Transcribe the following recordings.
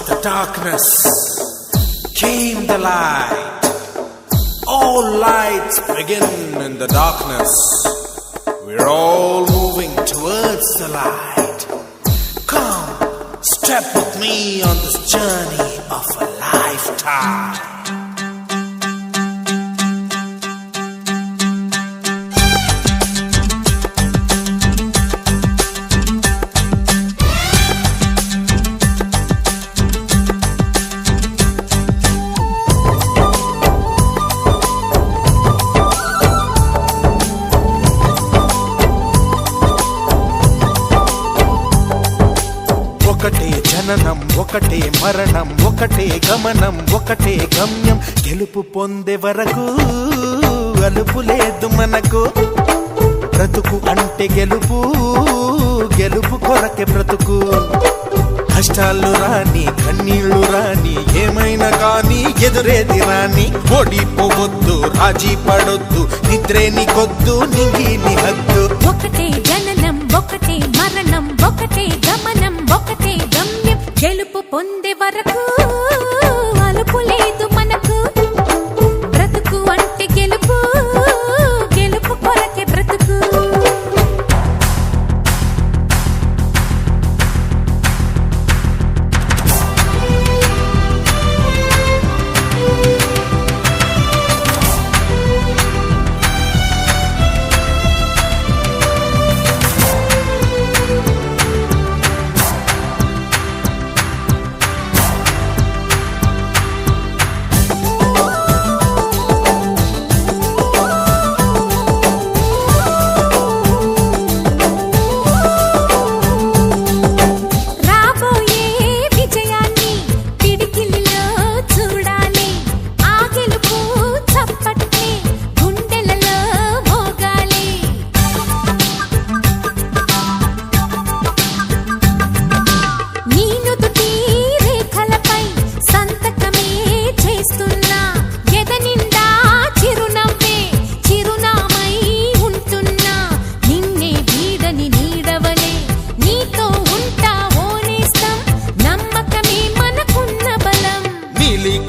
the darkness came the light. All lights begin in the darkness. We're all moving towards the light. Come, step with me on this journey of a lifetime. ఒకటే జననం ఒకటే మరణం ఒకటే గమనం ఒకటే గమ్యం గెలుపు పొందే వరకు అలుపు లేదు మనకు బ్రతుకు అంటే గెలుపు గెలుపు కొరకే బ్రతుకు కష్టాలు రాని కన్నీళ్లు రాని ఏమైనా కానీ ఎదురేది రాని ఓడిపోవద్దు రాజీ పడొద్దు నిద్రే నీకొద్దు నింగి నీ హద్దు ఒకటే జననం ఒకటే మరణం ఒకటే గమనం ఒకటే గమ్యం గెలుపు పొందే వరకు అలుపు లేదు మనకు బ్రతుకు అంటే గెలుపు గెలుపు కొరకే బ్రతుకు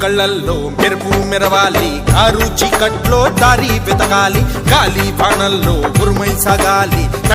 కళ్ళల్లో మెరుపు మెరవాలి కారు చీకట్లో దారి వెతకాలి గాలి బాణల్లో ఉరుమై సాగాలి